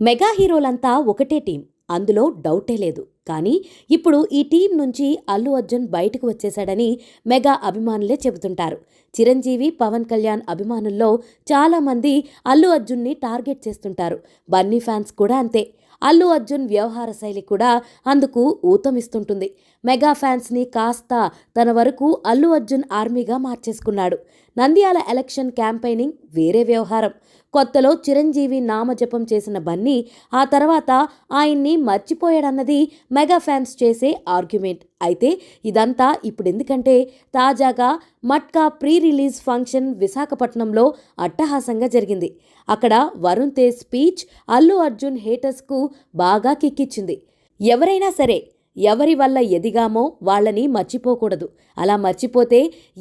Mega హీరోలంతా ఒకటే team, అందులో డౌటే లేదు. కానీ ఇప్పుడు ఈ టీం నుంచి అల్లు అర్జున్ బయటకు వచ్చేశాడని మెగా అభిమానులే చెబుతుంటారు. చిరంజీవి, పవన్ కళ్యాణ్ అభిమానుల్లో చాలామంది అల్లు అర్జున్ని టార్గెట్ చేస్తుంటారు. బన్నీ ఫ్యాన్స్ కూడా అంతే. అల్లు అర్జున్ వ్యవహార శైలి కూడా అందుకు ఊతమిస్తుంటుంది. మెగా ఫ్యాన్స్ని కాస్త తన వరకు అల్లు అర్జున్ ఆర్మీగా మార్చేసుకున్నాడు. నంద్యాల ఎలక్షన్ క్యాంపెయినింగ్ వేరే వ్యవహారం. కొత్తలో చిరంజీవి నామజపం చేసిన బన్నీ ఆ తర్వాత ఆయన్ని మర్చిపోయాడన్నది మెగా ఫ్యాన్స్ చేసే ఆర్గ్యుమెంట్. అయితే ఇదంతా ఇప్పుడెందుకంటే తాజాగా మట్కా ప్రీ రిలీజ్ ఫంక్షన్ విశాఖపట్నంలో అట్టహాసంగా జరిగింది. అక్కడ వరుణ్ తేజ్ స్పీచ్ అల్లు అర్జున్ హేటర్స్కు బాగా కిక్కిచ్చింది. ఎవరైనా సరే ఎవరి వల్ల ఎదిగామో వాళ్ళని మర్చిపోకూడదు. అలా మర్చిపోతే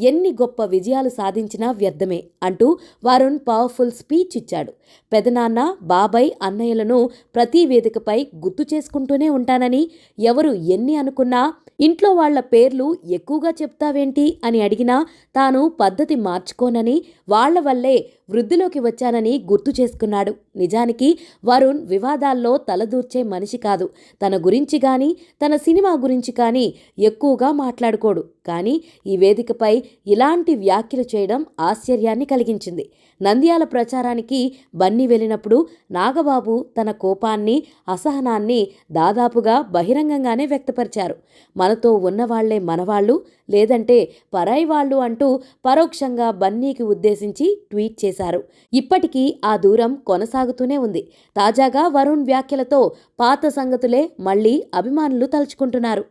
ఎన్ని గొప్ప విజయాలు సాధించినా వ్యర్థమే అంటూ వరుణ్ పవర్ఫుల్ స్పీచ్ ఇచ్చాడు. పెదనాన్న, బాబాయ్, అన్నయ్యలను ప్రతి వేదికపై గుర్తు చేసుకుంటూనే ఉంటానని, ఎవరు ఎన్ని అనుకున్నా ఇంట్లో వాళ్ల పేర్లు ఎక్కువగా చెప్తావేంటి అని అడిగినా తాను పద్ధతి మార్చుకోనని, వాళ్ల వల్లే వృద్ధిలోకి వచ్చానని గుర్తు చేసుకున్నాడు. నిజానికి వరుణ్ వివాదాల్లో తలదూర్చే మనిషి కాదు. తన గురించి కానీ తన సినిమా గురించి కానీ ఎక్కువగా మాట్లాడుకోడు. కానీ ఈ వేదికపై ఇలాంటి వ్యాఖ్యలు చేయడం ఆశ్చర్యాన్ని కలిగించింది. నంద్యాల ప్రచారానికి బన్నీ వెళ్ళినప్పుడు నాగబాబు తన కోపాన్ని, అసహనాన్ని దాదాపుగా బహిరంగంగానే వ్యక్తపరిచారు. మనతో ఉన్నవాళ్లే మనవాళ్లు, లేదంటే పరాయి వాళ్ళు అంటూ పరోక్షంగా బన్నీకి ఉద్దేశించి ట్వీట్ చేశారు. ఇప్పటికీ ఆ దూరం కొనసాగుతూనే ఉంది. తాజాగా వరుణ్ వ్యాఖ్యలతో పాత సంగతులే మళ్లీ అభిమానులు తలుచుకుంటున్నారు.